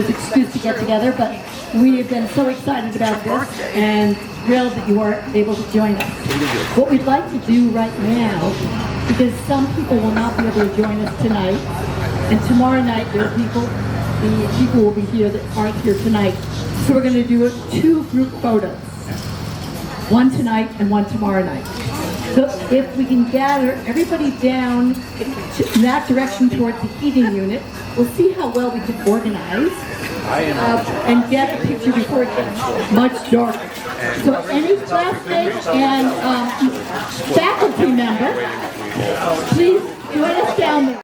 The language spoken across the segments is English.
was an excuse to get together, but we have been so excited about this and thrilled that you are able to join us. What we'd like to do right now, because some people will not be able to join us tonight, and tomorrow night the people will be here that aren't here tonight. So we're going to do 2 group photos. One tonight and one tomorrow night. So if we can gather everybody down in that direction towards the heating unit, we'll see how well we can organize and get a picture before it gets much darker. So any classmates and faculty member, please join us down there.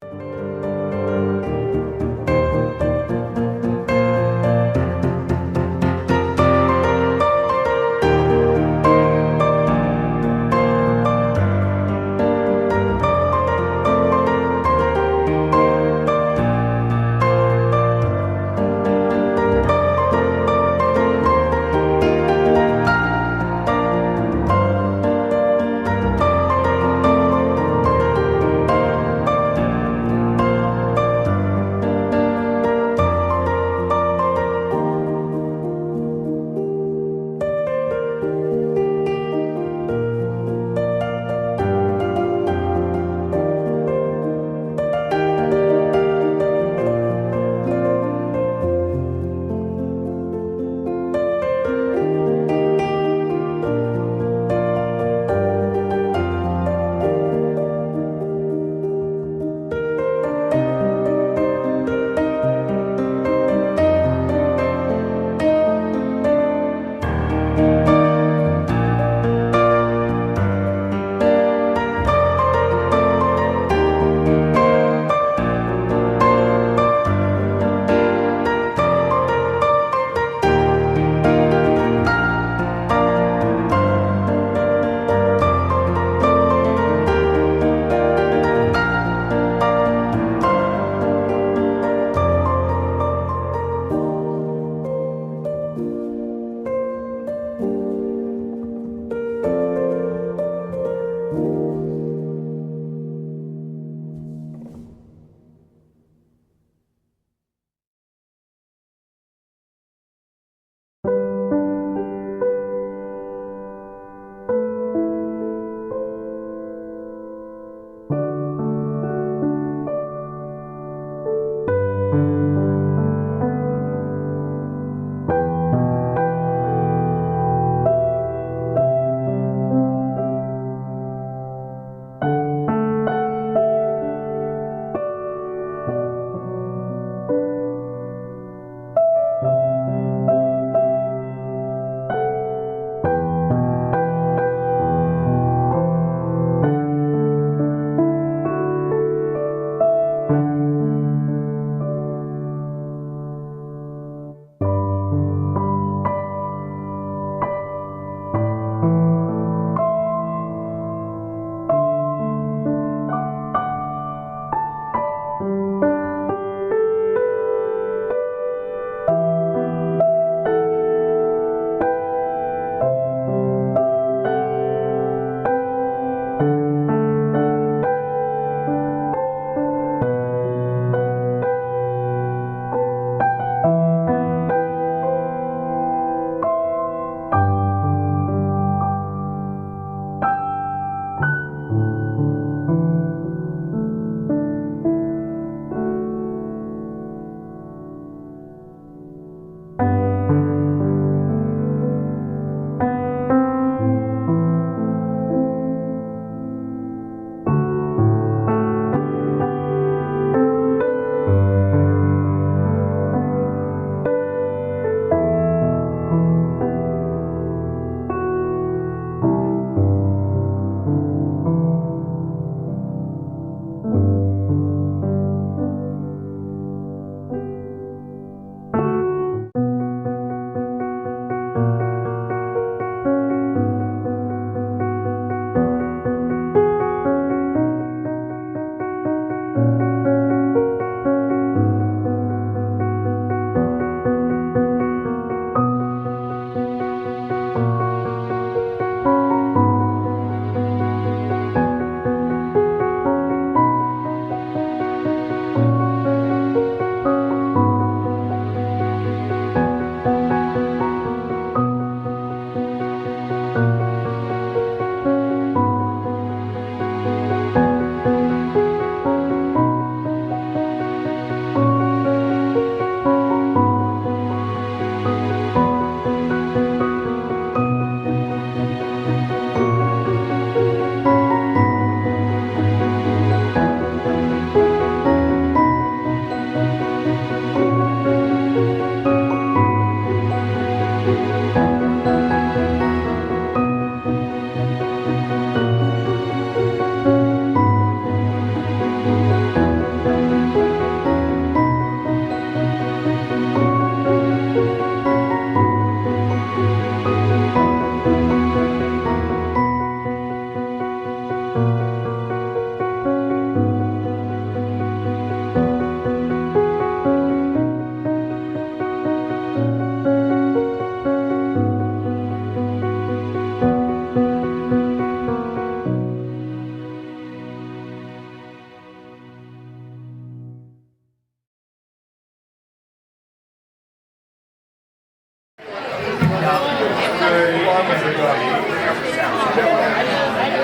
good evening, everybody.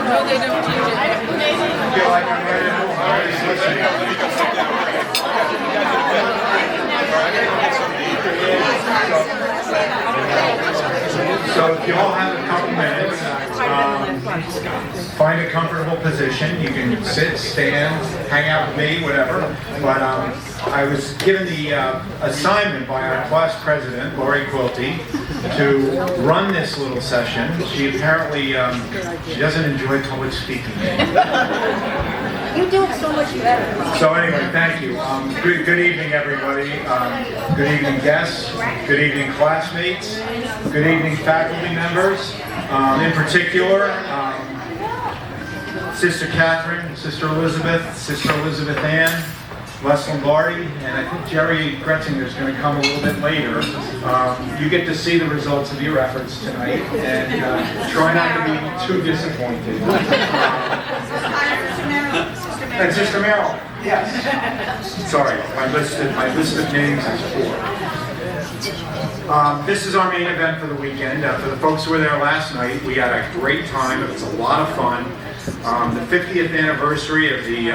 No, they don't teach it. I feel like I'm ready to move on. So if you all have a couple minutes, find a comfortable position. You can sit, stand, hang out with me, whatever. But I was given the assignment by our class president, Lori Quilty, to run this little session. She apparently she doesn't enjoy public speaking. You do it so much better. So anyway, thank you. Good evening, everybody. Good evening, guests. Good evening, classmates. Good evening, faculty members. In particular, Sister Catherine, Sister Elizabeth Ann, Les Lombardi, and I think Jerry Gretzinger is going to come a little bit later. You get to see the results of your efforts tonight, and try not to be too disappointed. And Sister Merrill, yes. Sorry, my list of names is 4. This is our main event for the weekend. For the folks who were there last night, we had a great time. It was a lot of fun. The 50th anniversary of the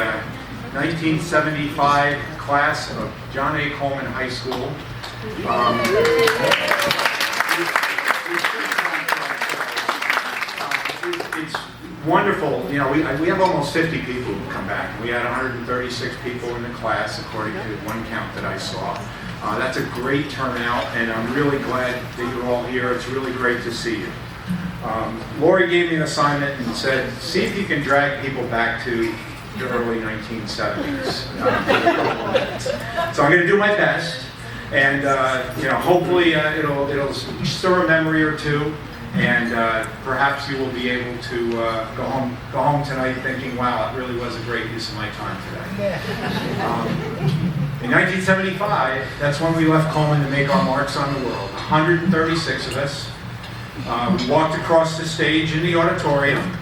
1975 class of John A. Coleman High School. It's wonderful. You know, we have almost 50 people who come back. We had 136 people in the class, according to one count that I saw. That's a great turnout, and I'm really glad that you're all here. It's really great to see you. Lori gave me an assignment and said, see if you can drag people back to the early 1970s. So I'm going to do my best, and you know, hopefully it'll stir a memory or two, and perhaps you will be able to go home tonight thinking, wow, it really was a great use of my time today. In 1975, that's when we left Coleman to make our marks on the world. 136 of us. We walked across the stage in the auditorium.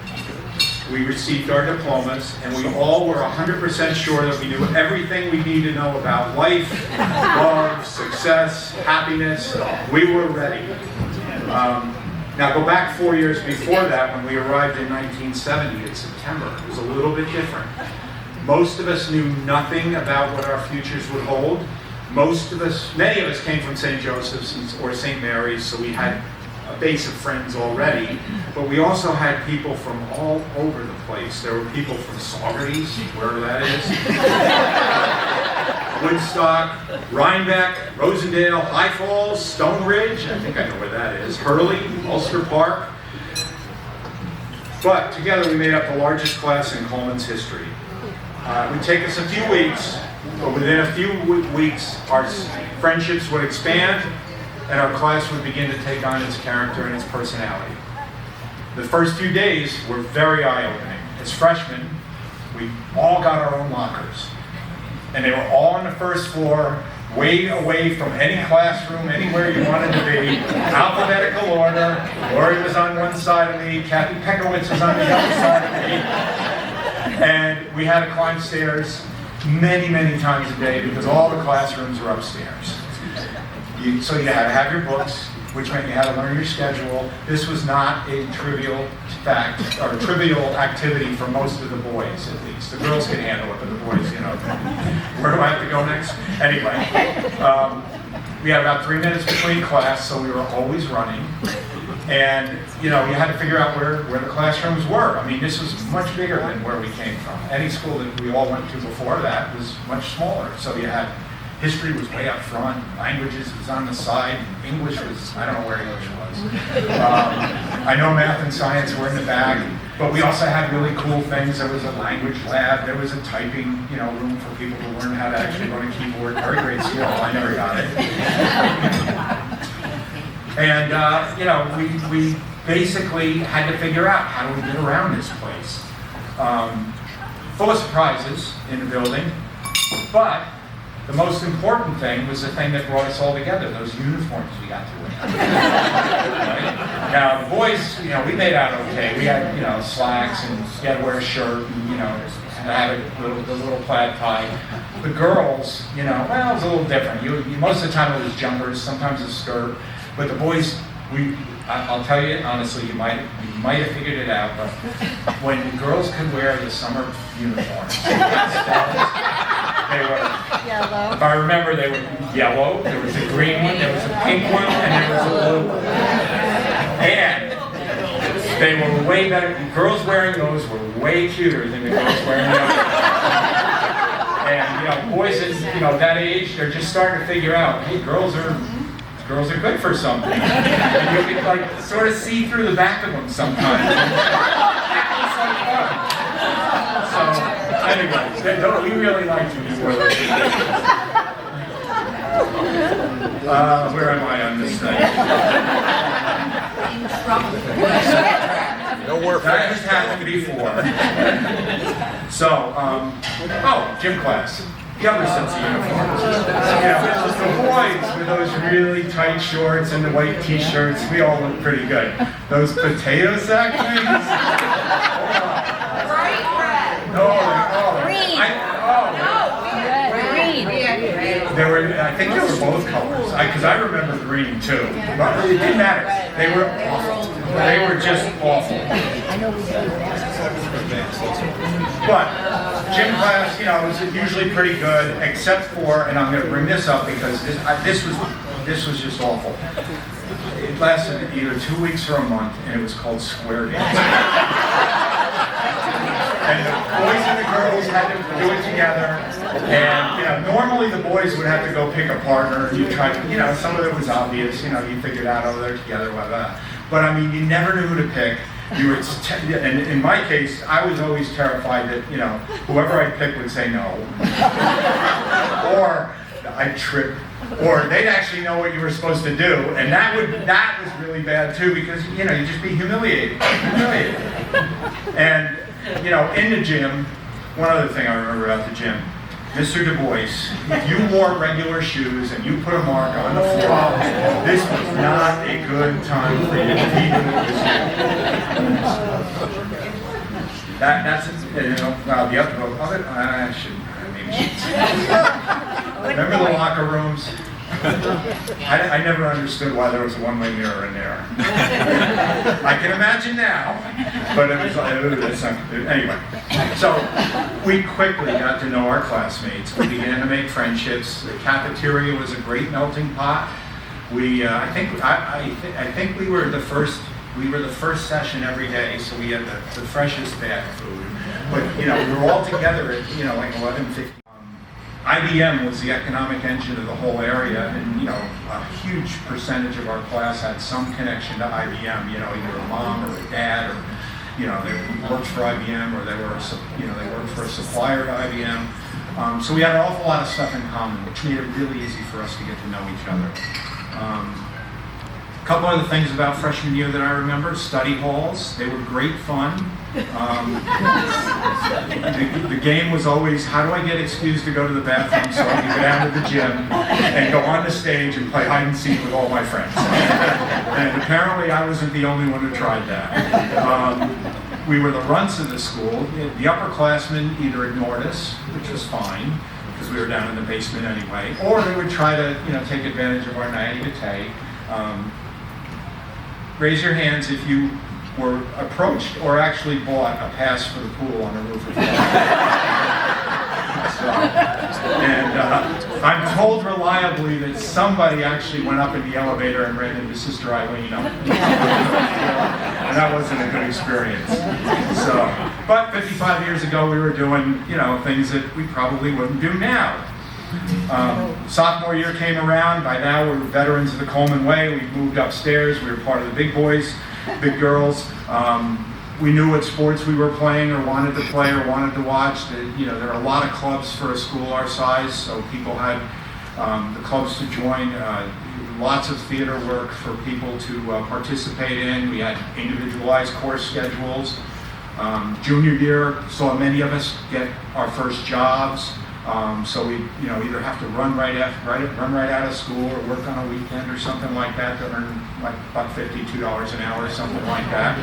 We received our diplomas, and we all were 100% sure that we knew everything we need to know about life, love, success, happiness. We were ready. Now go back 4 years before that, when we arrived in 1970 in September. It was a little bit different. Most of us knew nothing about what our futures would hold. Many of us came from St. Joseph's or St. Mary's, so we had a base of friends already, but we also had people from all over the place. There were people from Saugerties, wherever that is, Woodstock, Rhinebeck, Rosendale, High Falls, Stone Ridge, I think I know where that is, Hurley, Ulster Park. But together we made up the largest class in Coleman's history. It would take us a few weeks, but within a few weeks our friendships would expand, and our class would begin to take on its character and its personality. The first few days were very eye-opening. As freshmen, we all got our own lockers. And they were all on the first floor, way away from any classroom, anywhere you wanted to be, alphabetical order. Lori was on one side of me, Kathy Pekowitz was on the other side of me. And we had to climb stairs many, many times a day because all the classrooms were upstairs. So you had to have your books, which meant you had to learn your schedule. This was not a trivial fact or a trivial activity for most of the boys, at least. The girls could handle it, but the boys, you know, where do I have to go next? Anyway, we had about 3 minutes between class, so we were always running. And, you know, you had to figure out where the classrooms were. I mean, this was much bigger than where we came from. Any school that we all went to before that was much smaller. So you had history was way up front, languages was on the side, English was, I don't know where English was. I know math and science were in the back, but we also had really cool things. There was a language lab, there was a typing, you know, room for people to learn how to actually run a keyboard. Very great skill, I never got it. And, you know, we basically had to figure out how do we get around this place. Full of surprises in the building, but the most important thing was the thing that brought us all together, those uniforms we got to wear. Right? Now, the boys, you know, we made out okay. We had, you know, slacks, and you had to wear a shirt, and, you know, have the little plaid tie. The girls, you know, well, it was a little different. Most of the time it was jumpers, sometimes a skirt, but the boys I'll tell you honestly, you might have figured it out, but when girls could wear the summer uniforms, they were, Yellow. if I remember, they were yellow, there was a green one, there was a pink one, and there was a blue one. And they were way better, girls wearing those were way cuter than the girls wearing the other. And, boys at, that age, they're just starting to figure out, hey, girls are good for something. And you can, like, sort of see through the back of them sometimes. So, anyway, we really liked you before that. Where am I on this thing? Don't work That just happened before. So, gym class. The other sets of uniforms. The boys with those really tight shorts and the white t-shirts, we all look pretty good. Those potato sack things? Bright red. Green. There were, I think they were both colors, because I remember green too. But it didn't matter. They were awful. They were just awful. But gym class, was usually pretty good, except for, and I'm going to bring this up because this was just awful. It lasted either 2 weeks or a month, and it was called square dance. And the boys and the girls had to do it together. And normally the boys would have to go pick a partner. You tried to, some of it was obvious. You figured out, oh, they're together, blah blah. But I mean, you never knew who to pick. You were, and in my case, I was always terrified that whoever I picked would say no, or I'd trip, or they'd actually know what you were supposed to do, and that was really bad too because you'd just be humiliated. And in the gym, one other thing I remember about the gym. Mr. Du Bois, if you wore regular shoes and you put a mark on the floor, this was not a good time for you to be doing this. That's well, the other I shouldn't. Remember the locker rooms? I never understood why there was a one-way mirror in there. I can imagine now, but it was anyway. So we quickly got to know our classmates. We began to make friendships. The cafeteria was a great melting pot. I think we were the first. We were the first session every day, so we had the freshest bag of food. But we were all together at like 11:50. IBM was the economic engine of the whole area, and a huge percentage of our class had some connection to IBM. Either a mom or a dad, or they worked for IBM, or they worked for a supplier to IBM. So we had an awful lot of stuff in common, which made it really easy for us to get to know each other. A couple other things about freshman year that I remember: study halls. They were great fun. The game was always, how do I get excused to go to the bathroom so I can go down to the gym and go on the stage and play hide and seek with all my friends. And apparently I wasn't the only one who tried that. We were the runts of the school. The upperclassmen either ignored us, which was fine, because we were down in the basement anyway, or they would try to take advantage of our naivete. Raise your hands if you were approached or actually bought a pass for the pool on the roof of the And I'm told reliably that somebody actually went up in the elevator and ran into Sister Eileen. And that wasn't a good experience. So, but 55 years ago we were doing, things that we probably wouldn't do now. Sophomore year came around. By now we were veterans of the Coleman way. We moved upstairs. We were part of the big boys, big girls. We knew what sports we were playing or wanted to play or wanted to watch. There are a lot of clubs for a school our size, so people had the clubs to join. Lots of theater work for people to participate in. We had individualized course schedules. Junior year saw many of us get our first jobs. So we, either have to run right out of school or work on a weekend or something like that to earn like $1.50, $2 an hour, something like that.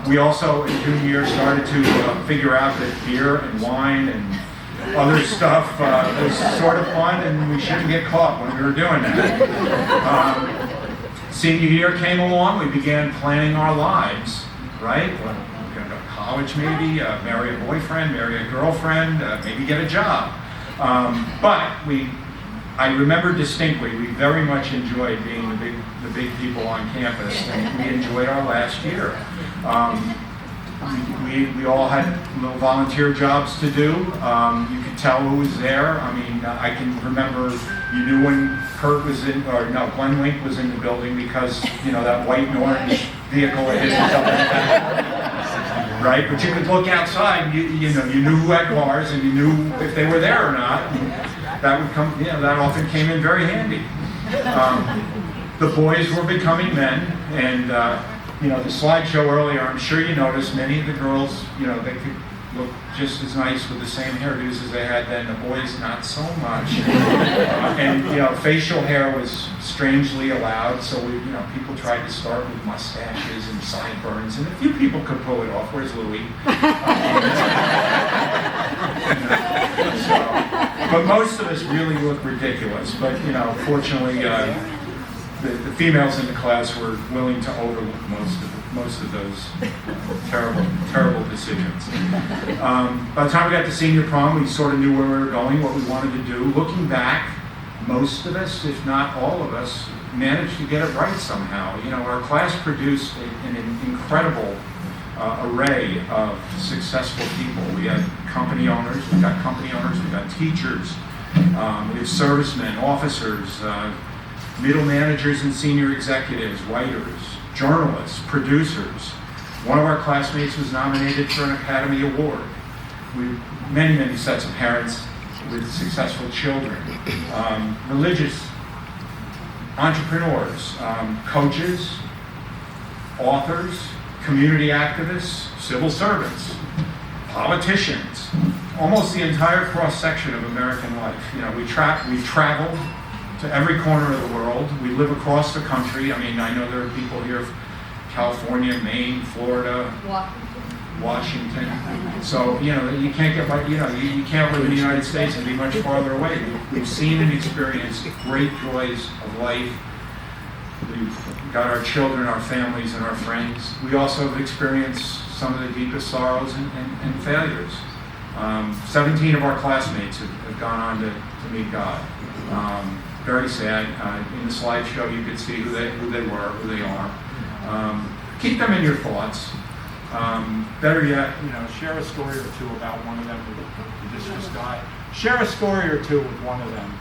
We also, in junior year, started to figure out that beer and wine and other stuff was sort of fun, and we shouldn't get caught when we were doing that. Senior year came along, we began planning our lives, right? Well, we're going to go to college maybe, marry a boyfriend, marry a girlfriend, maybe get a job. I remember distinctly, we very much enjoyed being the big people on campus, and we enjoyed our last year. We all had little volunteer jobs to do. You could tell who was there. I mean, I can remember, you knew when Kurt was in, or no, Glenn Link was in the building because, that white and orange vehicle had hit himself, right? But you could look outside, and you knew who had cars, and you knew if they were there or not. That would come, that often came in very handy. The boys were becoming men, and the slideshow earlier, I'm sure you noticed many of the girls, they could look just as nice with the same hairdos as they had then. The boys, not so much. Facial hair was strangely allowed, so people tried to start with mustaches and sideburns, and a few people could pull it off. Where's Louie? But most of us really look ridiculous. But fortunately, the females in the class were willing to overlook most of those terrible decisions. By the time we got to senior prom, we sort of knew where we were going, what we wanted to do. Looking back, most of us, if not all of us, managed to get it right somehow. Our class produced an incredible array of successful people. We had company owners, we got teachers, we had servicemen, officers, middle managers and senior executives, writers, journalists, producers. One of our classmates was nominated for an Academy Award. Many sets of parents with successful children, religious entrepreneurs, coaches, authors, community activists, civil servants, politicians, almost the entire cross-section of American life. We've traveled to every corner of the world. We live across the country. I mean, I know there are people here from California, Maine, Florida, Washington. So, you can't get like, you can't live in the United States and be much farther away. We've seen and experienced great joys of life. We've got our children, our families, and our friends. We also have experienced some of the deepest sorrows and failures. 17 of our classmates have gone on to meet God. Very sad. In the slideshow, you could see who they were, who they are. Keep them in your thoughts. Better yet, share a story or two about one of them who just died. Share a story or two with one of them.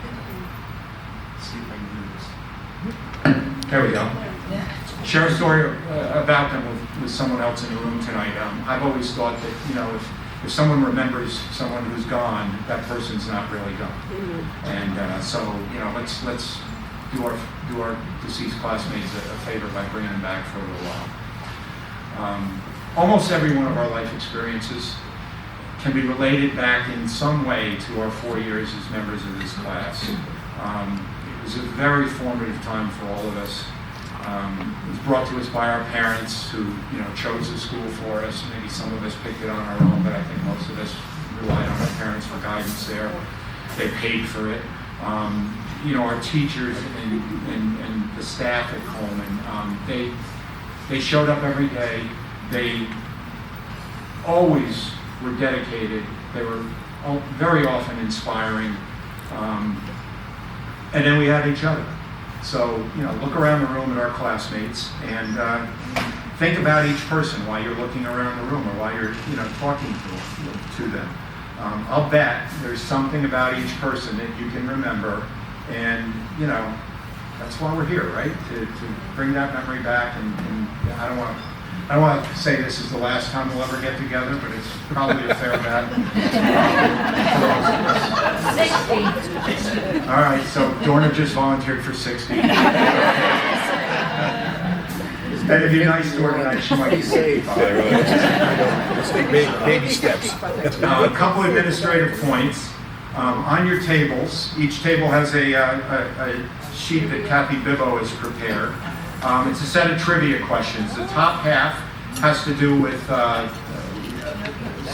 Let's see if I can do this. There we go. Share a story about them with someone else in the room tonight. I've always thought that, if someone remembers someone who's gone, that person's not really gone. And so, let's do our deceased classmates a favor by bringing them back for a little while. Almost every one of our life experiences can be related back in some way to our 4 years as members of this class. It was a very formative time for all of us. It was brought to us by our parents who, chose the school for us. Maybe some of us picked it on our own, but I think most of us relied on our parents for guidance there. They paid for it. Our teachers and the staff at Coleman, they showed up every day. They always were dedicated. They were very often inspiring. And then we had each other. So, look around the room at our classmates and think about each person while you're looking around the room or while you're, talking to them. I'll bet there's something about each person that you can remember, and, that's why we're here, right? To bring that memory back, and I don't want to say this is the last time we'll ever get together, but it's probably a fair bet. 60. All right, so Dorna just volunteered for 60. And if you're nice to her tonight, she might be 65. Let's take baby steps. A couple administrative points. On your tables, each table has a sheet that Kathy Bibbo has prepared. It's a set of trivia questions. The top half has to do with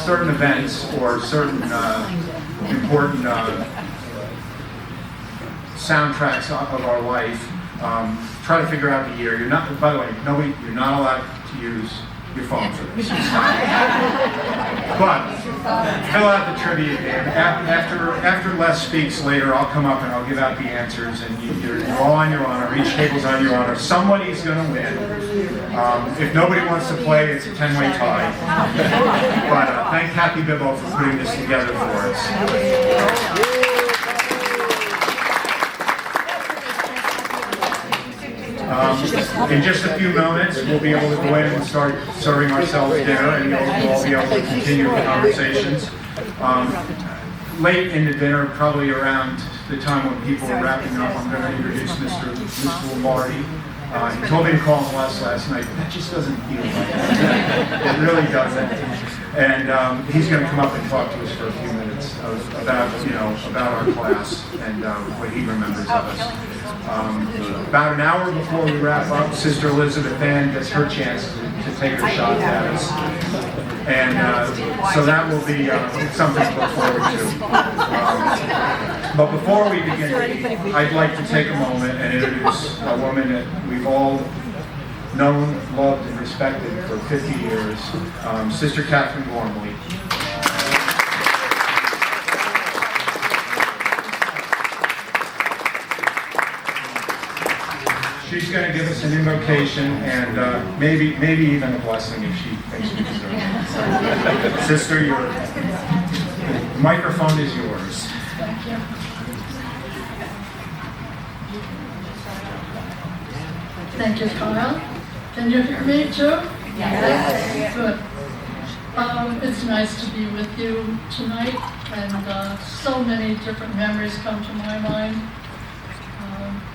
certain events or certain important soundtracks of our life. Try to figure out the year. You're not, by the way, you're not allowed to use your phone for this. But fill out the trivia game. After Les speaks later, I'll come up and I'll give out the answers, and you're all on your honor. Each table's on your honor. Somebody's going to win. If nobody wants to play, it's a 10-way tie. But thank Kathy Bibbo for putting this together for us. In just a few moments, we'll be able to go in and start serving ourselves dinner, and we'll all be able to continue the conversations. Late in the dinner, probably around the time when people are wrapping up, I'm going to introduce Mr. Lombardi. He told me to call him last night, but that just doesn't feel like that. It really doesn't. And he's going to come up and talk to us for a few minutes about our class and what he remembers of us. About an hour before we wrap up, Sister Elizabeth Ann gets her chance to take her shot at us. And so that will be something to look forward to. But before we begin, I'd like to take a moment and introduce a woman that we've all known, loved, and respected for 50 years, Sister Catherine Gormley. She's going to give us an invocation and maybe even a blessing if she thinks we deserve it. Sister, the microphone is yours. Thank you. Thank you, Kyle. Can you hear me too? Yes. Good. It's nice to be with you tonight, and so many different memories come to my mind.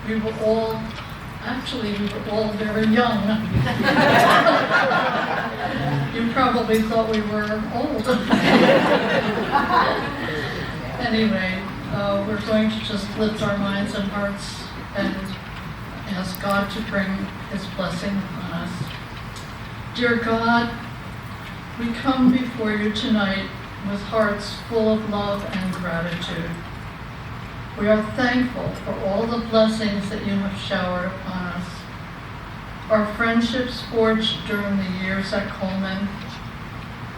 We were all very young. You probably thought we were old. Anyway, we're going to just lift our minds and hearts and ask God to bring His blessing on us. Dear God, we come before you tonight with hearts full of love and gratitude. We are thankful for all the blessings that you have showered upon us. Our friendships forged during the years at Coleman,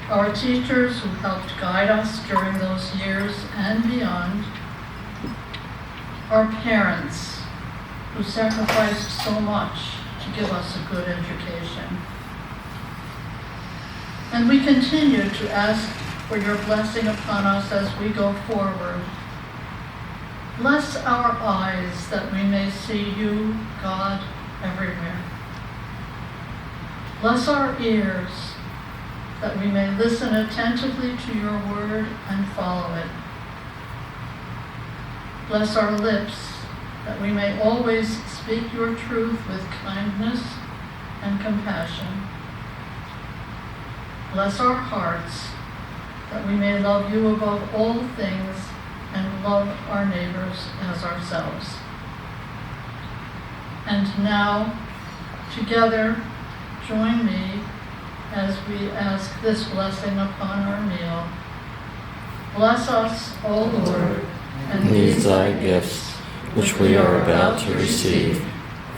our teachers who helped guide us during those years and beyond, our parents who sacrificed so much to give us a good education. And we continue to ask for your blessing upon us as we go forward. Bless our eyes that we may see you, God, everywhere. Bless our ears that we may listen attentively to your word and follow it. Bless our lips that we may always speak your truth with kindness and compassion. Bless our hearts that we may love you above all things and love our neighbors as ourselves. And now, together, join me as we ask this blessing upon our meal. Bless us, O Lord, and these thy gifts, which we are about to receive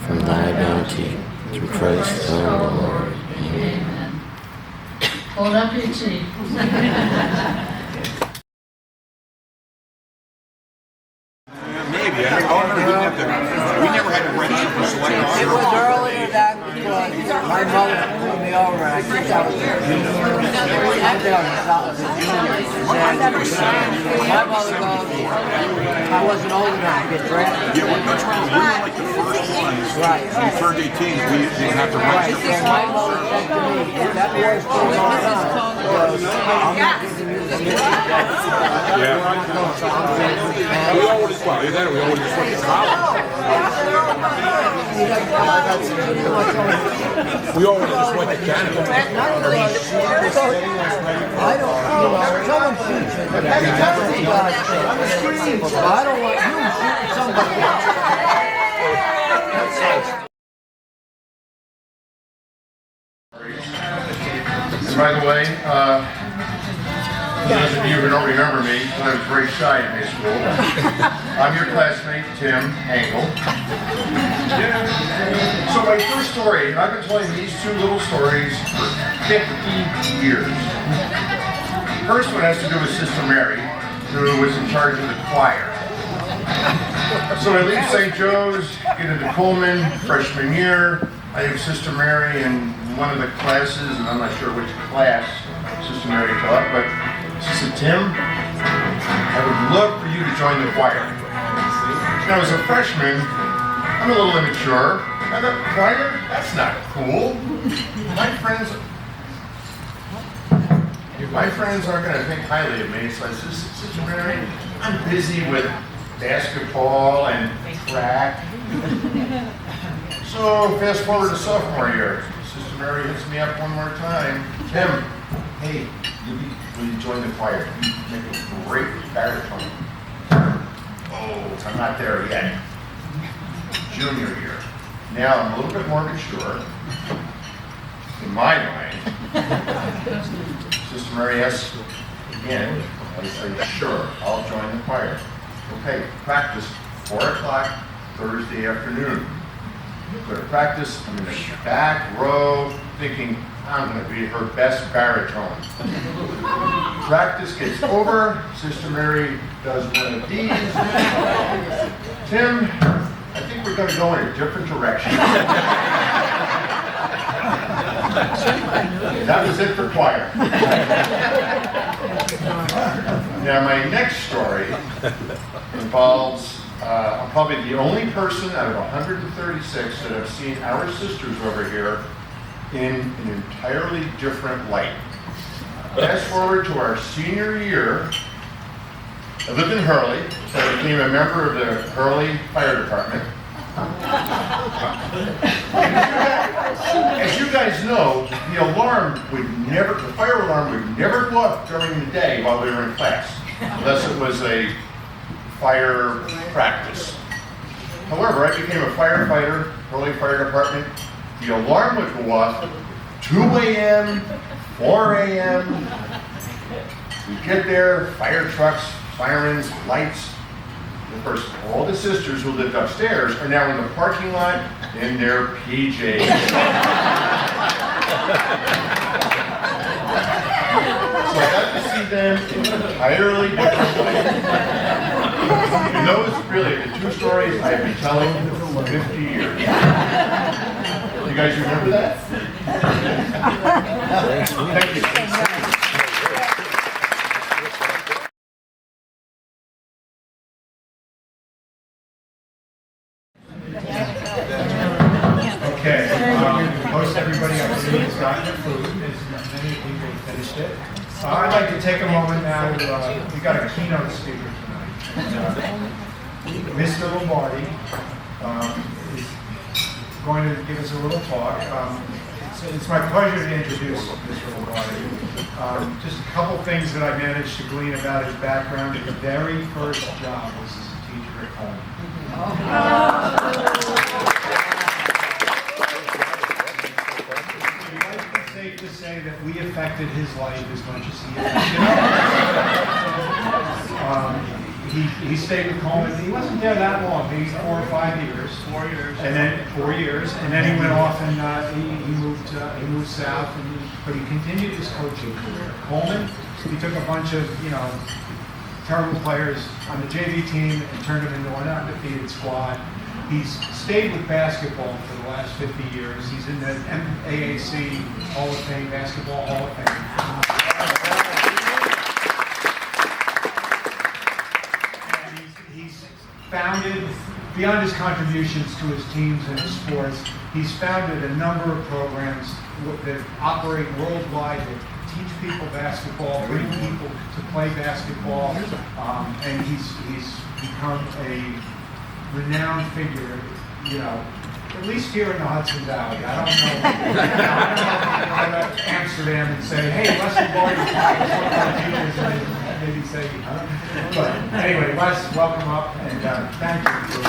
from thy bounty, through Christ our Lord. Amen. Bon appetit. Maybe. I don't remember we never had to register for select It honor. was earlier that because my mother pulled me over and I think I was I my mother goes, I wasn't old enough to get drafted. Yeah, well, that's right. We were like the first ones. Right. When you turned 18, we didn't have to register. And my mother said to me, if that boy's still on, I'm not giving you the Yeah. We always, well, either that or we always just went to college. We always just went to Canada. I don't, someone shoots me. I don't want you shooting somebody else. And by the way, those of you who don't remember me, I was very shy in high school. I'm your classmate, Tim Engel. So my first story, I've been telling these two little stories for 50 years. The first one has to do with Sister Mary, who was in charge of the choir. So I leave St. Joe's, get into Coleman, freshman year. I have Sister Mary in one of the classes, and I'm not sure which class Sister Mary taught, but she said, Tim, I would love for you to join the choir. Now as a freshman, I'm a little immature. I thought, choir? That's not cool. My friends aren't going to think highly of me, so I said, Sister Mary, I'm busy with basketball and track. So fast forward to sophomore year. Sister Mary hits me up one more time. Tim, hey, will you join the choir? You make a great baritone. Oh, I'm not there yet. Junior year. Now I'm a little bit more mature. In my mind, Sister Mary asks again. I say, sure, I'll join the choir. Okay, practice 4 o'clock Thursday afternoon. Go to practice, I'm in the back row thinking I'm going to be her best baritone. Practice gets over, Sister Mary does one of these. Tim, I think we're going to go in a different direction. That was it for choir. Now my next story involves, I'm probably the only person out of 136 that have seen our sisters over here in an entirely different light. Fast forward to our senior year. I lived in Hurley, so I became a member of the Hurley Fire Department. As you guys know, the fire alarm would never go off during the day while we were in class, unless it was a fire practice. However, I became a firefighter, Hurley Fire Department. The alarm would go off 2 a.m., 4 a.m. We get there, fire trucks, sirens, lights. Of course, all the sisters who lived upstairs are now in the parking lot in their PJs. So I got to see them in an entirely different way. And those, really, the two stories I've been telling for 50 years. You guys remember that? Thank you. Okay, most everybody I believe has gotten their food, as many people have finished it. I'd like to take a moment now to, we got a keynote speaker tonight. Mr. Lombardi is going to give us a little talk. It's my pleasure to introduce Mr. Lombardi. Just a couple things that I managed to glean about his background. His very first job was as a teacher at Coleman. Safe to say that we affected his life as much as he affected He stayed with Coleman. He wasn't there that long, maybe 4 or 5 years. 4 years. And then 4 years, and then he went off and he moved south. But he continued his coaching career. Coleman, he took a bunch of terrible players on the JV team and turned them into an undefeated squad. He's stayed with basketball for the last 50 years. He's in the AAC Hall of Fame, Basketball Hall of Fame. And he's founded, beyond his contributions to his teams and his sports, he's founded a number of programs that operate worldwide that teach people basketball, bring people to play basketball, and he's become a renowned figure, at least here in the Hudson Valley. I don't know. I go to Amsterdam and say, hey, Les Lombardi, one of our teachers, and maybe say, huh? But anyway, Les, welcome up, and thank you for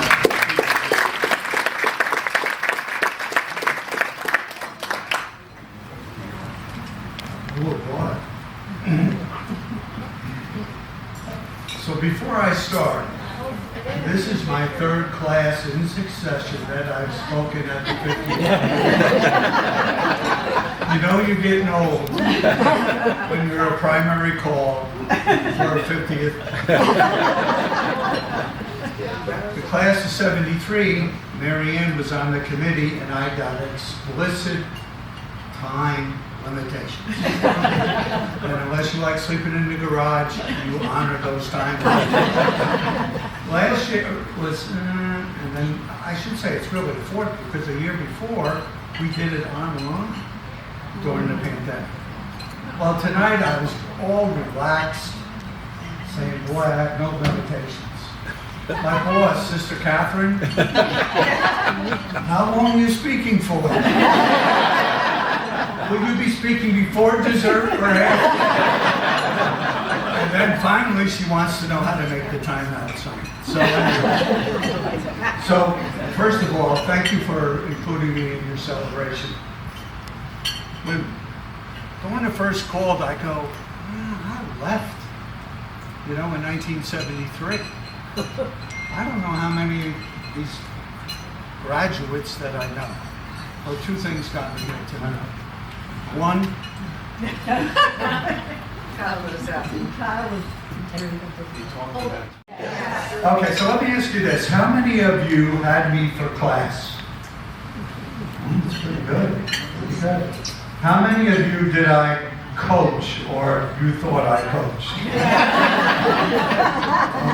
So before I start, this is my third class in succession that I've spoken at the 50th. You know you're getting old when you're a primary call for a 50th. The class of 73, Mary Ann was on the committee and I got explicit time limitations. And unless you like sleeping in the garage, you honor those time limitations. Last year was, and then I should say it's really the fourth, because the year before we did it online during the pandemic. Well, tonight I was all relaxed, saying, boy, I have no limitations. My boss, Sister Catherine, how long are you speaking for? Will you be speaking before dessert or after? And then finally she wants to know how to make the timeout sign. So first of all, thank you for including me in your celebration. When Donna first called, I go, I left, in 1973. I don't know how many of these graduates that I know. Well, two things got me here tonight. One, okay, so let me ask you this. How many of you had me for class? That's pretty good. Pretty good. How many of you did I coach or you thought I coached?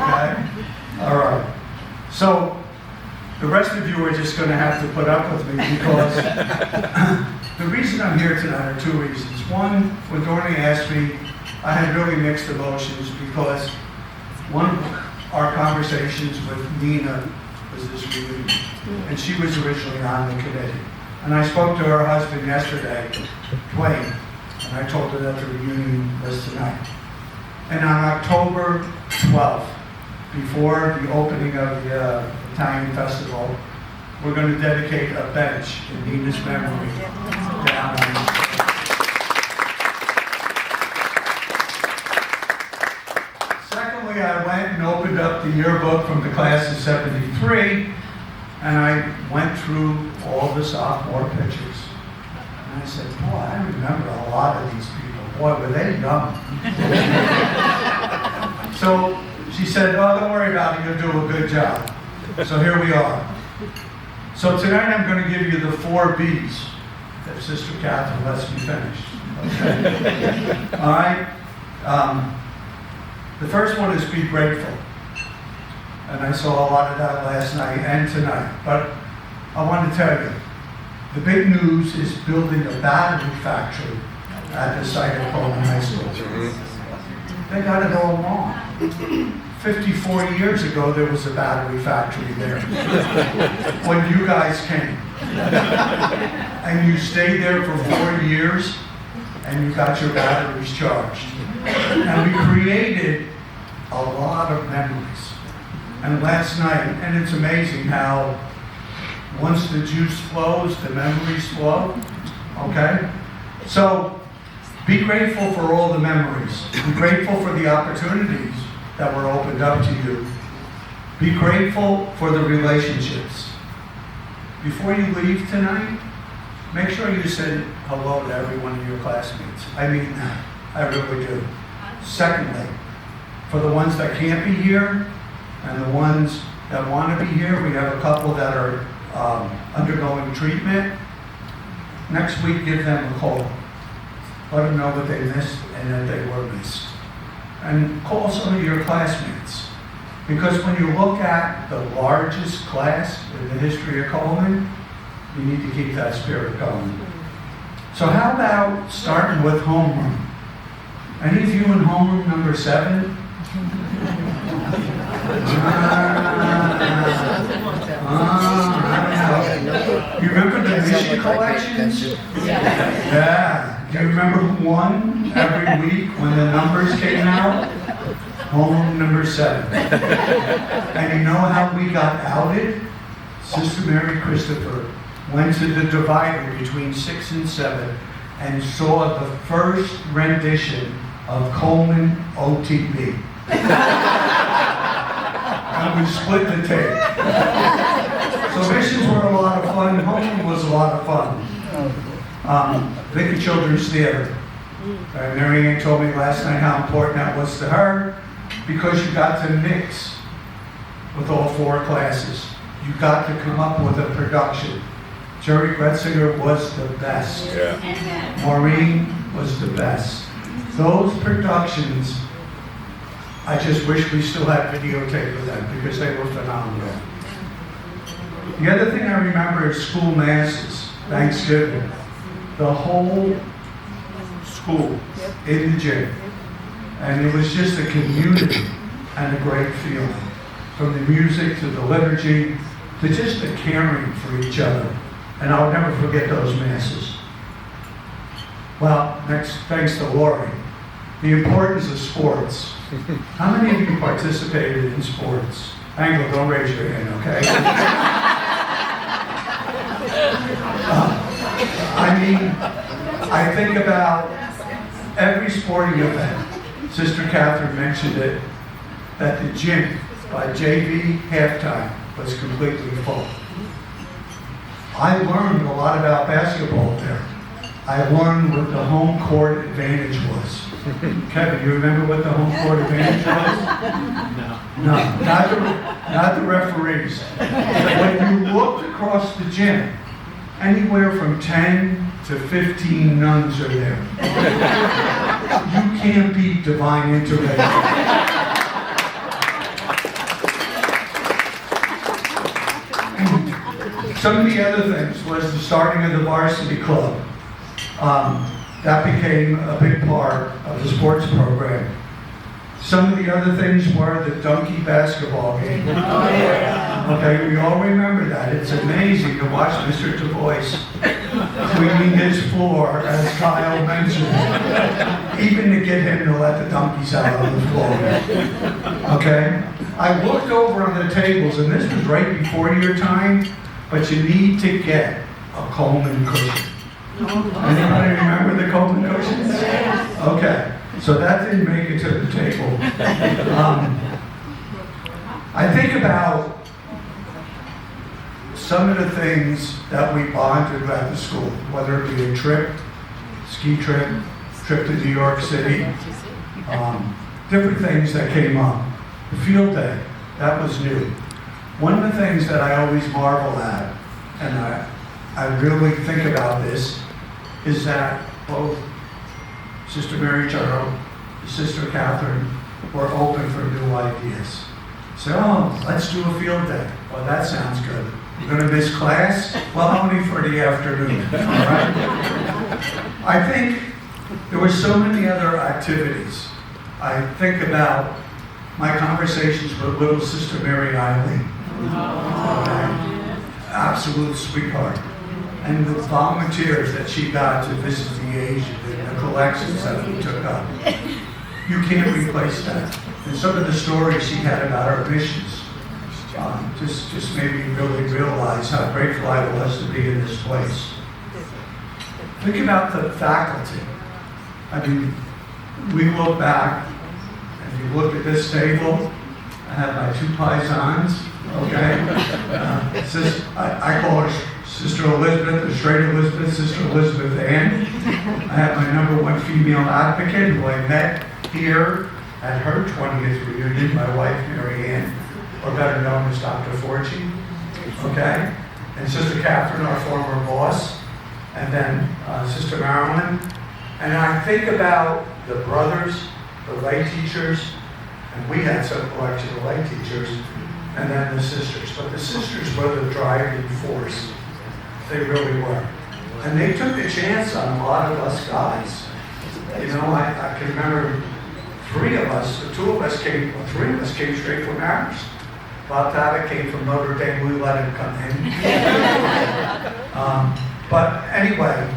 Okay? All right. So the rest of you are just going to have to put up with me because the reason I'm here tonight are two reasons. One, when Dorney asked me, I had really mixed emotions because one of our conversations with Nina was this reunion, and she was originally on the committee. And I spoke to her husband yesterday, Dwayne, and I told her that the reunion was tonight. And on October 12th, before the opening of the Italian Festival, we're going to dedicate a bench in Nina's memory down on the stage. Secondly, I went and opened up the yearbook from the class of 73, and I went through all the sophomore pictures. And I said, boy, I remember a lot of these people. Boy, were they young. So she said, oh, don't worry about it, you'll do a good job. So here we are. So tonight I'm going to give you the 4 B's, if Sister Catherine lets me finish. Okay. All right. The first one is be grateful. And I saw a lot of that last night and tonight. But I want to tell you, the big news is building a battery factory at the site of Coleman High School. They got it all wrong. 54 years ago, there was a battery factory there when you guys came. And you stayed there for 4 years, and you got your batteries charged. And we created a lot of memories. And last night, and it's amazing how once the juice flows, the memories flow, okay? So, be grateful for all the memories. Be grateful for the opportunities that were opened up to you. Be grateful for the relationships. Before you leave tonight, make sure you say hello to every one of your classmates. I mean that. I really do. Secondly, for the ones that can't be here and the ones that want to be here, we have a couple that are undergoing treatment. Next week, give them a call. Let them know what they missed and that they were missed. And call some of your classmates. Because when you look at the largest class in the history of Coleman, you need to keep that spirit going. So how about starting with homeroom? Any of you in homeroom number 7? You remember the mission collections? Yeah. Do you remember who won every week when the numbers came out? Homeroom number 7. And you know how we got outed? Sister Mary Christopher went to the divider between 6 and 7 and saw the first rendition of Coleman OTB. I would split the tape. So missions were a lot of fun. Home was a lot of fun. Lincoln Children's Theater. Mary Ann told me last night how important that was to her because you got to mix with all 4 classes. You got to come up with a production. Jerry Gretzinger was the best. Yeah. Maureen was the best. Those productions, I just wish we still had videotape of them because they were phenomenal. The other thing I remember is school masses, Thanksgiving. The whole school in the gym. And it was just a community and a great feeling. From the music to the liturgy to just the caring for each other. And I'll never forget those masses. Well, next, thanks to Lori. The importance of sports. How many of you participated in sports? Angle, don't raise your hand, okay? I mean, I think about every sporting event. Sister Catherine mentioned it, that the gym by JV halftime was completely full. I learned a lot about basketball there. I learned what the home court advantage was. Kevin, you remember what the home court advantage was? No, not the referees. When you looked across the gym, anywhere from 10 to 15 nuns are there. You can't beat divine intervention. Some of the other things was the starting of the varsity club. That became a big part of the sports program. Some of the other things were the donkey basketball game. Okay, we all remember that. It's amazing to watch Mr. DuBois cleaning his floor, as Kyle mentioned, even to get him to let the donkeys out on the floor. Okay? I looked over on the tables, and this was right before your time, but you need to get a Coleman cushion. Anybody remember the Coleman cushions? Okay, so that didn't make it to the table. I think about some of the things that we bonded at the school, whether it be a trip, ski trip to New York City, different things that came up. The field day, that was new. One of the things that I always marvel at, and I really think about this, is that both Sister Mary Jo, Sister Catherine were open for new ideas. So, let's do a field day. Well, that sounds good. You're going to miss class? Well, only for the afternoon, all right? I think there were so many other activities. I think about my conversations with little Sister Mary Eileen. Absolute sweetheart. And the volunteers that she got to visit the Asian, the collections that we took up. You can't replace that. And some of the stories she had about her missions just made me really realize how grateful I was to be in this place. Think about the faculty. I mean, we look back, and you look at this table, I have my 2 paisans, okay? I call her Sister Elizabeth, or Straight Elizabeth, Sister Elizabeth Ann. I have my #1 female advocate who I met here at her 20th reunion, my wife Mary Ann, or better known as Dr. Forci, okay? And Sister Catherine, our former boss, and then Sister Marilyn. And I think about the brothers, the lay teachers, and we had some collection of lay teachers, and then the sisters. But the sisters were the driving force. They really were. And they took a chance on a lot of us guys. You know, I can remember 3 of us, the 2 of us came, well, 3 of us came straight from Amherst. Bob Tada came from Notre Dame, we let him come in. But anyway,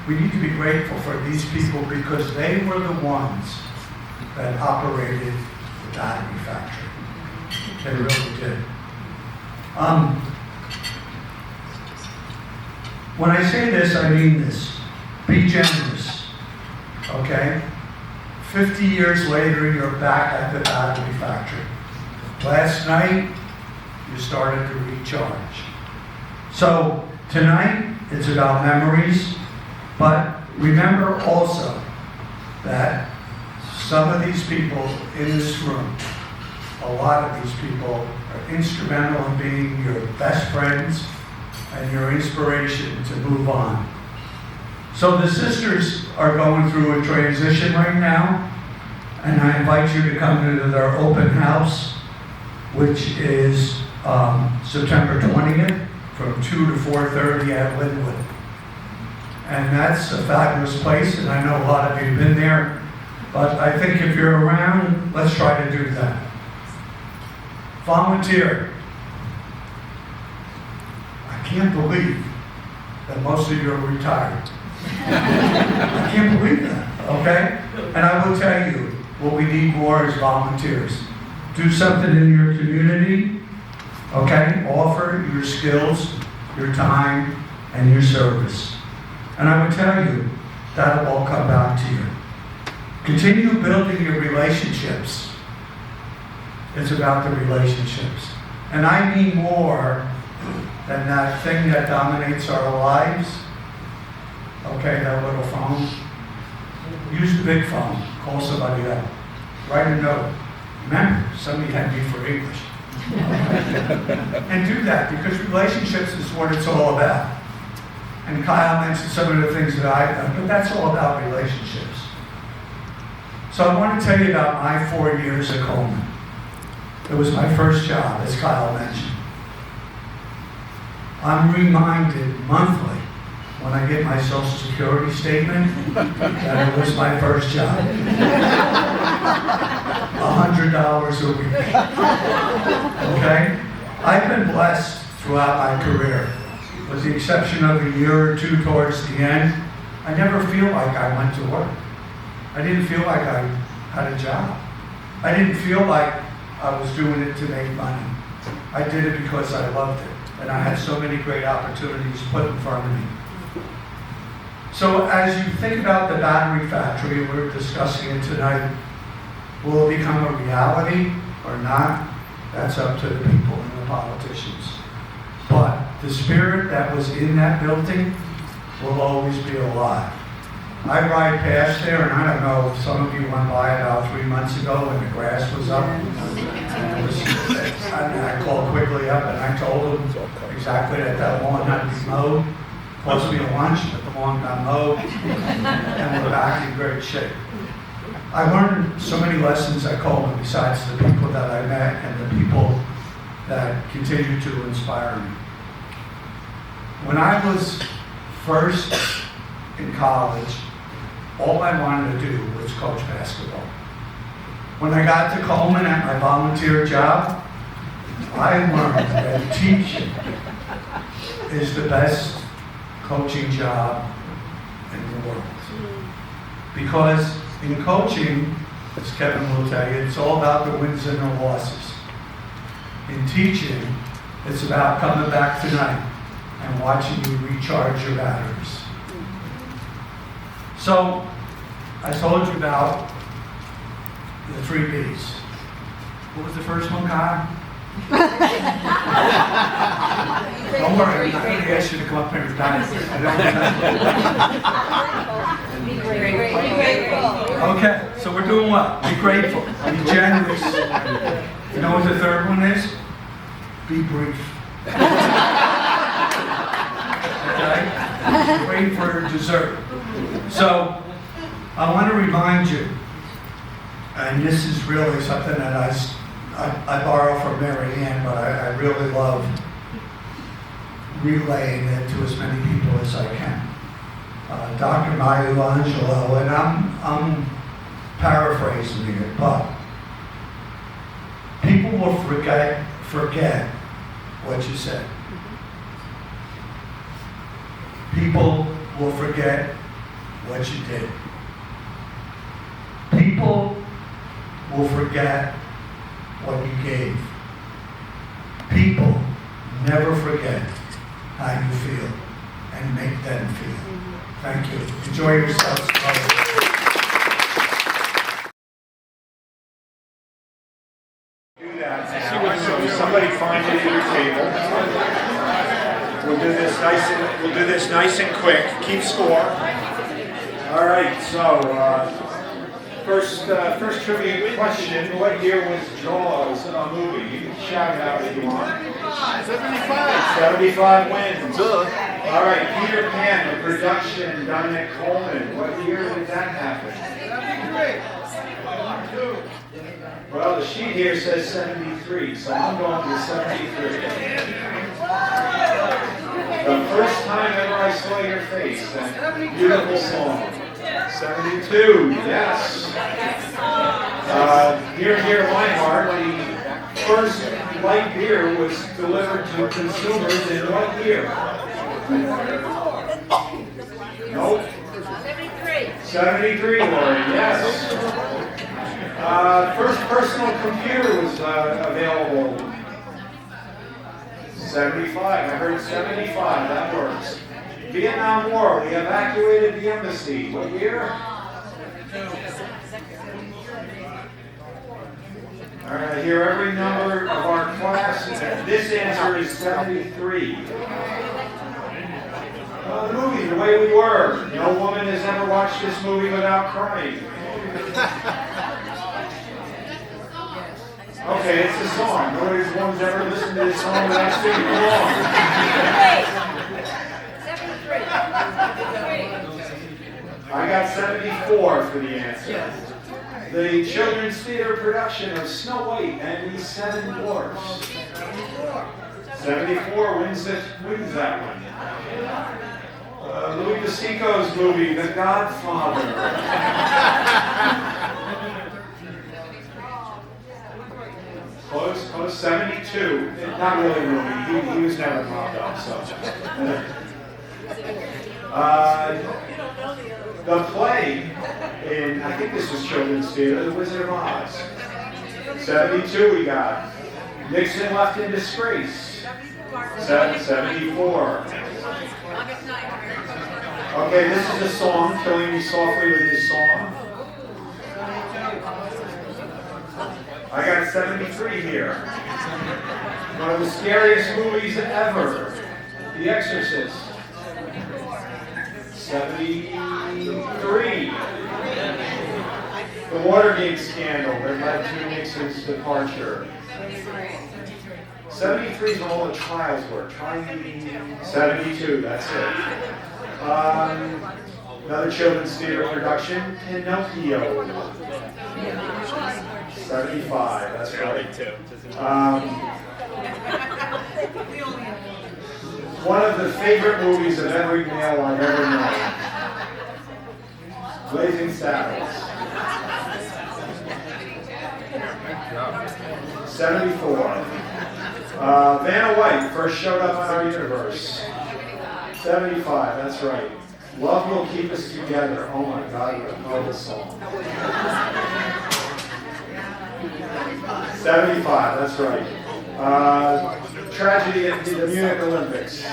we need to be grateful for these people because they were the ones that operated the battery factory. They really did. When I say this, I mean this. Be generous, okay? 50 years later, you're back at the battery factory. Last night, you started to recharge. So tonight, it's about memories, but remember also that some of these people in this room, a lot of these people are instrumental in being your best friends and your inspiration to move on. So the sisters are going through a transition right now, and I invite you to come to their open house, which is September 20th from 2 to 4:30 at Linwood. And that's a fabulous place, and I know a lot of you have been there, but I think if you're around, let's try to do that. Volunteer. I can't believe that most of you are retired. I can't believe that, okay? And I will tell you, what we need more is volunteers. Do something in your community, okay? Offer your skills, your time, and your service. And I would tell you, that'll all come back to you. Continue building your relationships. It's about the relationships. And I mean more than that thing that dominates our lives. Okay, that little phone. Use the big phone. Call somebody up. Write a note. Remember, somebody had me for English. And do that, because relationships is what it's all about. And Kyle mentioned some of the things that I've done, but that's all about relationships. So I want to tell you about my 4 years at Coleman. It was my first job, as Kyle mentioned. I'm reminded monthly when I get my Social Security statement that it was my first job. $100 a week. Okay? I've been blessed throughout my career. With the exception of a year or two towards the end, I never feel like I went to work. I didn't feel like I had a job. I didn't feel like I was doing it to make money. I did it because I loved it. And I had so many great opportunities put in front of me. So as you think about the battery factory, we're discussing it tonight, will it become a reality or not? That's up to the people and the politicians. But the spirit that was in that building will always be alive. I ride past there, and I don't know if some of you went by about 3 months ago when the grass was up. I called quickly up and I told them exactly that lawn had to be mowed. Cost me a lunch, but the lawn got mowed, and we're back in great shape. I learned so many lessons at Coleman besides the people that I met and the people that continue to inspire me. When I was first in college, all I wanted to do was coach basketball. When I got to Coleman at my volunteer job, I learned that teaching is the best coaching job in the world. Because in coaching, as Kevin will tell you, it's all about the wins and the losses. In teaching, it's about coming back tonight and watching you recharge your batteries. So, I told you about the 3 B's. What was the first one, Kyle? Don't worry, I'm not going to ask you to come up here and die. Be grateful. Okay, so we're doing what? Be grateful. Be generous. You know what the third one is? Be brief. Okay? Wait for dessert. So, I want to remind you, and this is really something that I borrow from Mary Ann, but I really love relaying it to as many people as I can. Dr. Maya Angelou, and I'm paraphrasing it, but people will forget what you said. People will forget what you did. People will forget what you gave. People never forget how you feel and make them feel. Thank you. Enjoy yourselves. Do that now. answers nice and quick. Keep score. All right, so first trivia question. What year was Jaws a movie? You can shout it out if you want. 75. 75 wins. Duh. All right, Peter Pan, the production done at Coleman. What year did that happen? 73. Well, the sheet here says 73, so I'm going with 73. The first time ever I saw your face, that beautiful song. 72, yes. Here, Reinhardt, the first light beer was delivered to consumers in what year? Nope. 73, Lori, yes. First personal computer was available. 75, I heard 75, that works. Vietnam War, we evacuated the embassy. What year? All right, I hear every number of our class. This answer is 73. The movie, The Way We Were. No woman has ever watched this movie without crying. Okay, it's a song. Nobody's one's ever listened to this song without singing along. I got 74 for the answer. The children's theater production of Snow White and the Seven Dwarfs. 74 wins that one. Louis DeCicco's movie, The Godfather. Close, 72. Not really Louis, he was never mobbed up, so. The play in, I think this was children's theater, The Wizard of Oz. 72 we got. Nixon left in disgrace. 74. Okay, this is a song, Killing Me Softly with his song. I got 73 here. One of the scariest movies ever, The Exorcist. 73. The Watergate scandal that led to Nixon's departure. 73 is when all the trials were. 72, that's it. Another children's theater production, Pinocchio. 75, that's right. One of the favorite movies of every male I've ever known. Blazing Saddles. 74. Vanna White first showed up on our universe. 75, that's right. Love Will Keep Us Together. Oh my God, what a powerful song. 75, that's right. Tragedy at the Munich Olympics.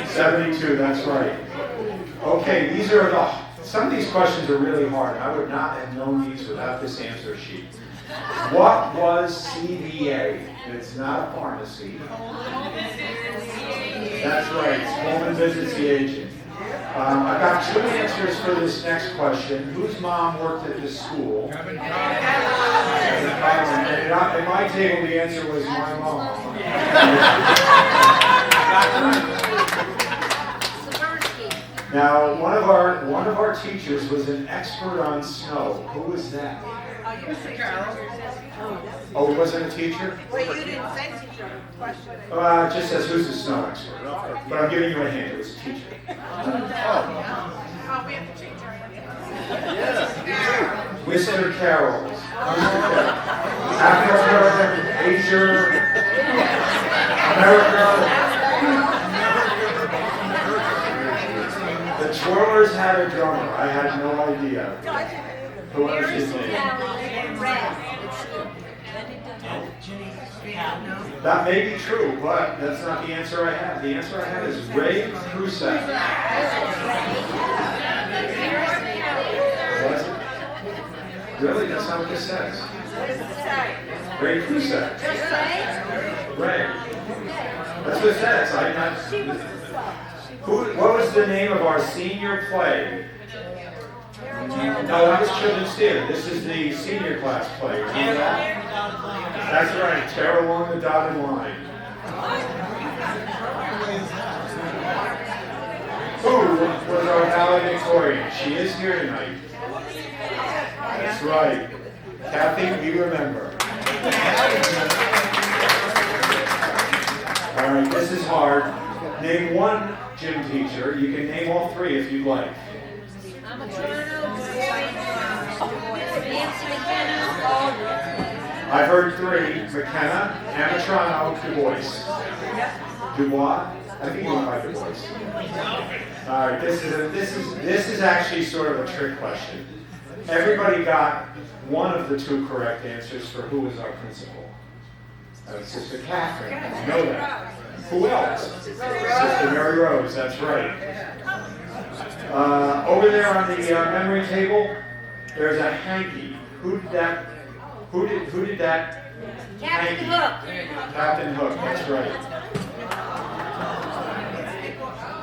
72, that's right. Okay, these are some of these questions are really hard. I would not have known these without this answer sheet. What was CVA? It's not a pharmacy. That's right, it's Coleman Visits the Agent. I've got two answers for this next question. Whose mom worked at this school? At my table, the answer was my mom. Now, one of our teachers was an expert on snow. Who was that? Oh, he wasn't a teacher? Well, you didn't say teacher. Question. It just says who's the snow expert. But I'm giving you a hint. It was a teacher. Oh, we have to change our answer. Mr. Carroll. Africa, Asia, America. The Twirlers had a drummer. I had no idea. Who was his name? That may be true, but that's not the answer I have. The answer I have is Ray Krusak. Was it? Really? That's not what this says. Ray Krusak. Ray. That's what it says. What was the name of our senior play? No, that was Children's Theater. This is the senior class play. Remember that? That's right, Tear Along the Dotted Line. Who was our valedictorian? She is here tonight. That's right. Kathy, you remember. All right, this is hard. Name one gym teacher. You can name all three if you'd like. I've heard three: McKenna, Amatrano, Du Bois. Dubois? I think you went by Du Bois. All right, this is actually sort of a trick question. Everybody got one of the two correct answers for who was our principal. That was Sister Catherine. You know that. Who else? Sister Mary Rose. That's right. Over there on the memory table, there's a hanky. Who did that? Captain Hook. Captain Hook. That's right.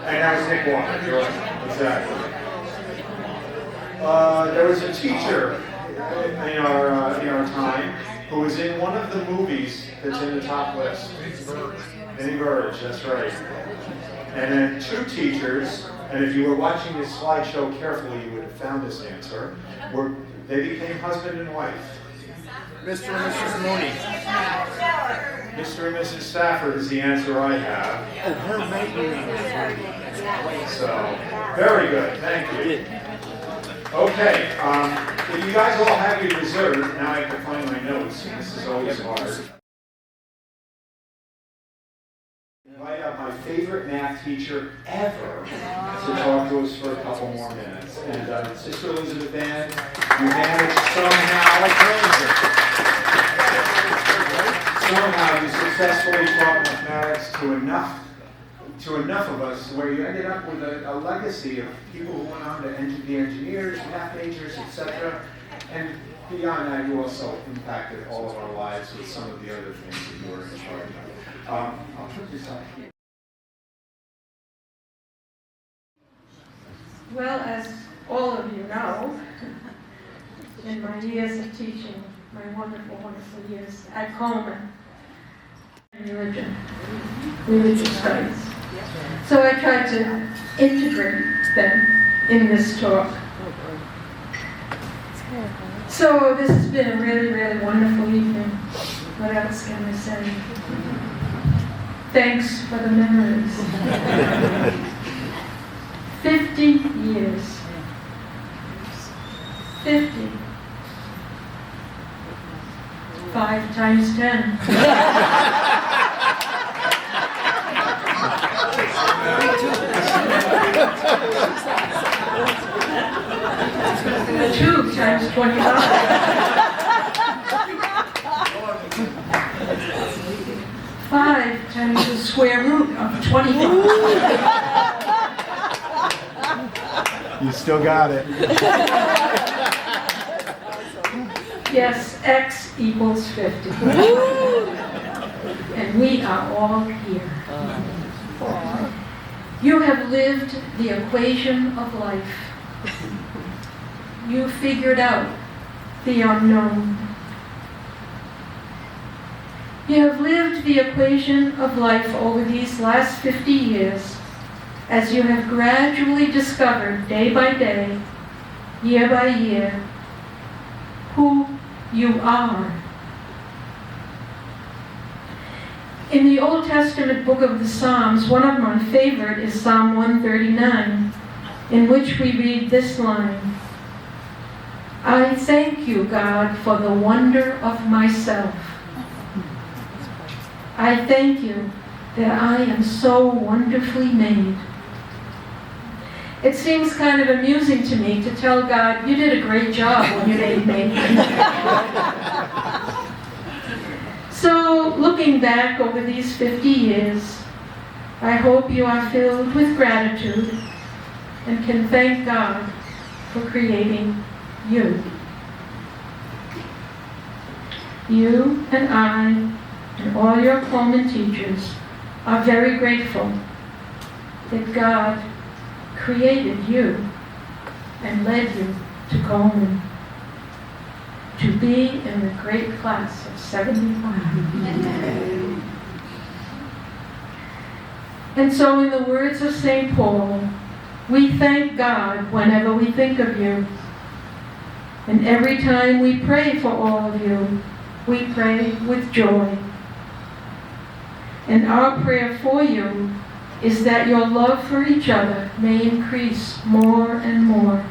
And that was Nick Walker. You're right. Exactly. There was a teacher in our time who was in one of the movies that's in the top list. Minnie Burge, that's right. And then two teachers, and if you were watching this slideshow carefully, you would have found this answer, they became husband and wife. Mr. and Mrs. Mooney. Mr. and Mrs. Stafford is the answer I have. Oh, her maiden name is Mooney. So, very good, thank you. Okay, if you guys all have your dessert, now I have to find my notes. This is always hard. Invite out my favorite math teacher ever to talk to us for a couple more minutes. And Sister Elizabeth Ann, you managed somehow you successfully taught mathematics to enough of us where you ended up with a legacy of people who went on to be engineers, math majors, etc. And beyond that, you also impacted all of our lives with some of the other things that you were in charge of. I'll put this up here. Well, as all of you know, in my years of teaching, my wonderful, wonderful years at Coleman, religious studies. So I tried to integrate them in this talk. So this has been a really, really wonderful evening. What else can I say? Thanks for the memories. 50 years. 50. 5 times 10. Two times 25. 5 times the square root of 25. You still got it. Yes, X equals 50. And we are all here. You have lived the equation of life. You figured out the unknown. You have lived the equation of life over these last 50 years as you have gradually discovered day by day, year by year, who you are. In the Old Testament book of the Psalms, one of my favorite is Psalm 139, in which we read this line: I thank you, God, for the wonder of myself. I thank you that I am so wonderfully made. It seems kind of amusing to me to tell God, you did a great job when you made me. So, looking back over these 50 years, I hope you are filled with gratitude and can thank God for creating you. You and I and all your Coleman teachers are very grateful that God created you and led you to Coleman to be in the great class of 75. And so in the words of St. Paul, we thank God whenever we think of you. And every time we pray for all of you, we pray with joy. And our prayer for you is that your love for each other may increase more and more,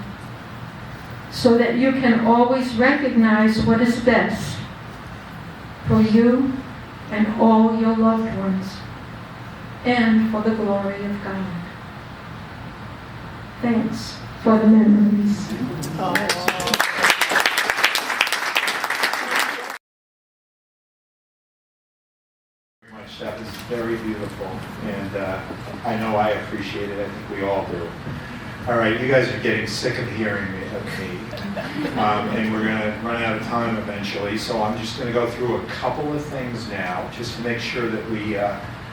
so that you can always recognize what is best for you and all your loved ones, and for the glory of God. Thanks for the memories. That was very beautiful, and I know I appreciate it. I think we all do. All right, you guys are getting sick of hearing me, and we're going to run out of time eventually, so I'm just going to go through a couple of things now, just to make sure that we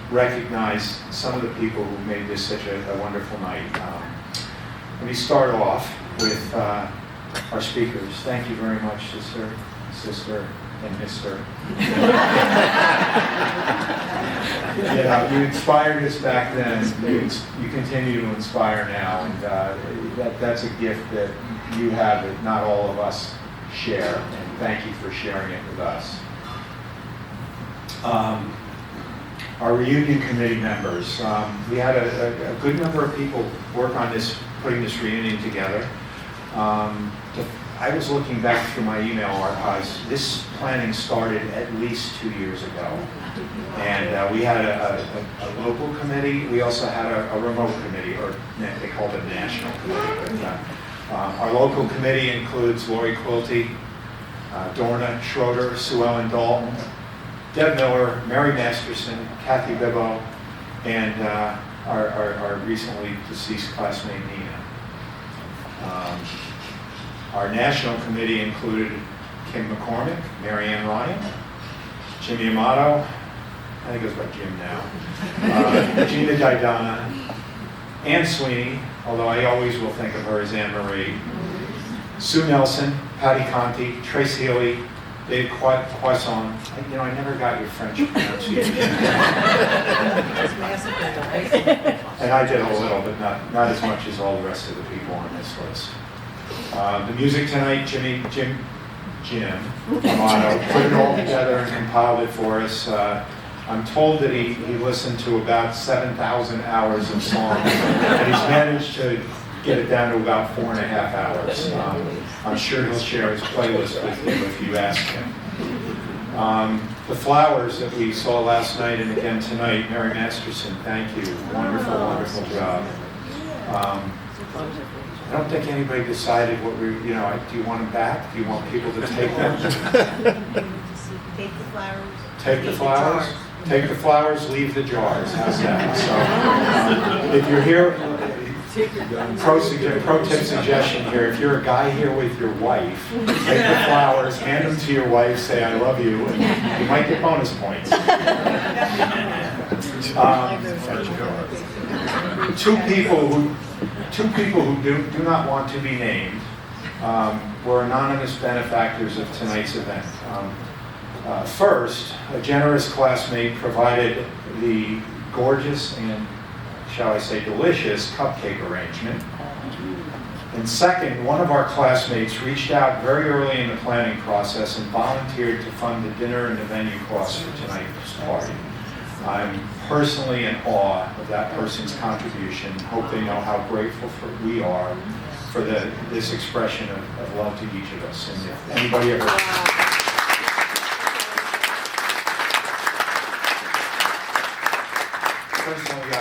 recognize some of the people who made this such a wonderful night. Let me start off with our speakers. Thank you very much, sister, and Mr. Yeah, you inspired us back then. You continue to inspire now, and that's a gift that you have that not all of us share. And thank you for sharing it with us. Our reunion committee members. We had a good number of people work on this, putting this reunion together. I was looking back through my email archives. This planning started at least 2 years ago. And we had a local committee. We also had a remote committee, or they called it a national committee. But, our local committee includes Lori Quilty, Dorna Schroeder, Sue Ellen Dalton, Deb Miller, Mary Masterson, Kathy Bibbo, and our recently deceased classmate Nina. Our national committee included Kim McCormick, Mary Ann Ryan, Jimmy Amato, I think it goes by Jim now, Gina Didana, Ann Sweeney, although I always will think of her as Anne Marie, Sue Nelson, Patty Conti, Trace Healy, Dave Poisson. I never got your French pronunciation. And I did a little, but not as much as all the rest of the people on this list. The music tonight, Jim Amato, put it all together and compiled it for us. I'm told that he listened to about 7,000 hours of songs, and he's managed to get it down to about 4.5 hours. I'm sure he'll share his playlist with you if you ask him. The flowers that we saw last night and again tonight, Mary Masterson, thank you. Wonderful, wonderful job. I don't think anybody decided what do you want them back? Do you want people to take them? Take the flowers. Take the flowers? Take the flowers, leave the jars. How's that? So, if you're here, pro tip suggestion here, if you're a guy here with your wife, take the flowers, hand them to your wife, say I love you, and you might get bonus points. Two people who do not want to be named were anonymous benefactors of tonight's event. First, a generous classmate provided the gorgeous and, shall I say, delicious cupcake arrangement. And second, one of our classmates reached out very early in the planning process and volunteered to fund the dinner and the venue costs for tonight's party. I'm personally in awe of that person's contribution. Hope they know how grateful we are for this expression of love to each of us. And if anybody ever... Personally,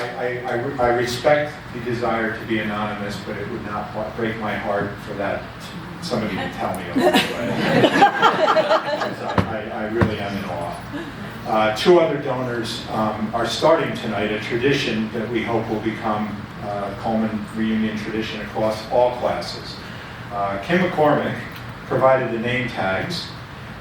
I respect the desire to be anonymous, but it would not break my heart for that somebody to tell me about it. I really am in awe. Two other donors are starting tonight a tradition that we hope will become Coleman reunion tradition across all classes. Kim McCormick provided the name tags,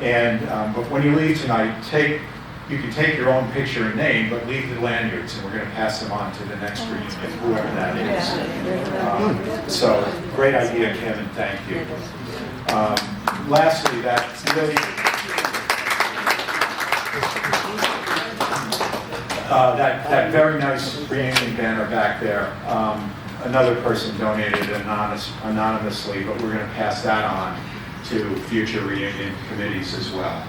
and but when you leave tonight, take you can take your own picture and name, but leave the lanyards, and we're going to pass them on to the next reunion, whoever that is. So, great idea, Kim, and thank you. Lastly, that's really... that very nice reunion banner back there, another person donated anonymously, but we're going to pass that on to future reunion committees as well.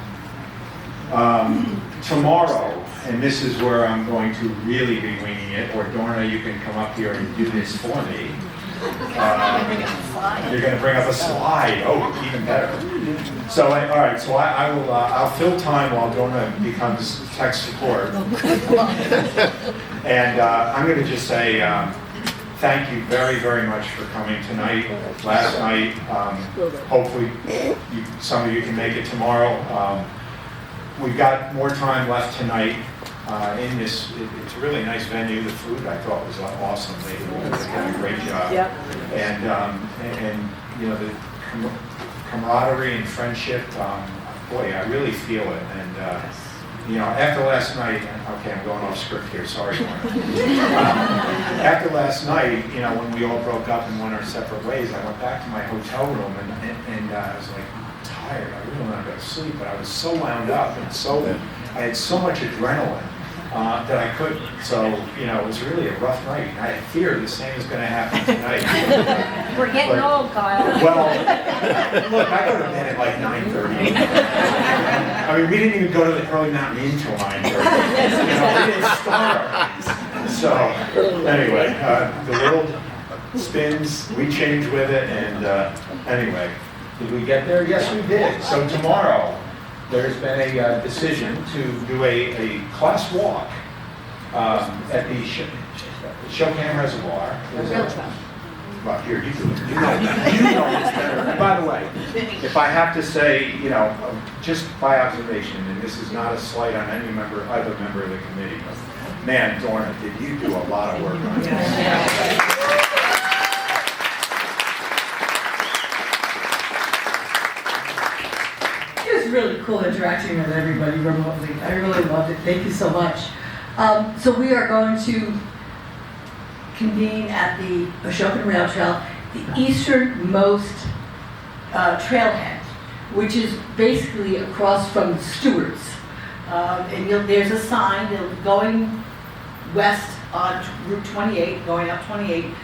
Tomorrow, and this is where I'm going to really be winging it, or Dorna, you can come up here and do this for me. You're going to bring up a slide. Oh, even better. So, all right. So I will. I'll fill time while Dorna becomes tech support. And I'm going to just say thank you very, very much for coming tonight. Last night. Hopefully, some of you can make it tomorrow. We've got more time left tonight. In this, it's a really nice venue. The food I thought was awesome. They did a great job. Yep. And you know, the camaraderie and friendship. Boy, I really feel it. And you know, after last night, okay, I'm going off script here. Sorry. After last night, you know, when we all broke up and went our separate ways, I went back to my hotel room and I was like tired. I really wanted to go to sleep, but I was so wound up and I had so much adrenaline. That I couldn't. So, you know, it was really a rough night. I fear the same is going to happen tonight. We're getting old, Kyle. Well, look, I go to bed at like 9:30. I mean, we didn't even go to the early mountain inn until 9:30. You know, we didn't start. So, anyway, the world spins, we change with it, and anyway, did we get there? Yes, we did. So tomorrow, there's been a decision to do a class walk at the Showcam Reservoir. Well, here, you do it. You know it's better. And by the way, if I have to say, you know, just by observation, and this is not a slight on any other member of the committee, but man, Dorna, did you do a lot of work on this? Really cool interacting with everybody remotely. I really loved it. Thank you so much. So we are going to convene at the Ashokan Rail Trail, the easternmost trailhead, which is basically across from Stewart's. And there's a sign going west on Route 28, going up 28.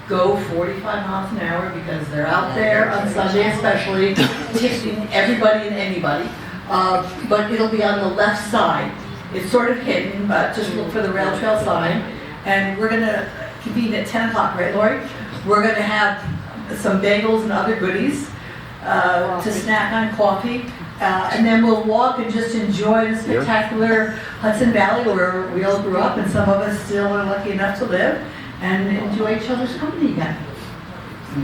Go 45 miles an hour because they're out there on Sunday especially, tipping everybody and anybody. But it'll be on the left side. It's sort of hidden, but just look for the rail trail sign. And we're going to convene at 10 o'clock, right, Lori? We're going to have some bagels and other goodies to snack on, coffee. And then we'll walk and just enjoy the spectacular Hudson Valley where we all grew up and some of us still are lucky enough to live. And enjoy each other's company again.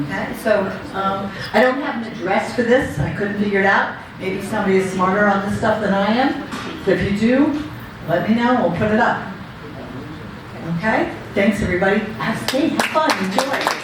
Okay, so I don't have an address for this. I couldn't figure it out. Maybe somebody is smarter on this stuff than I am. So if you do, let me know. We'll put it up. Okay? Thanks, everybody. Have fun. Enjoy.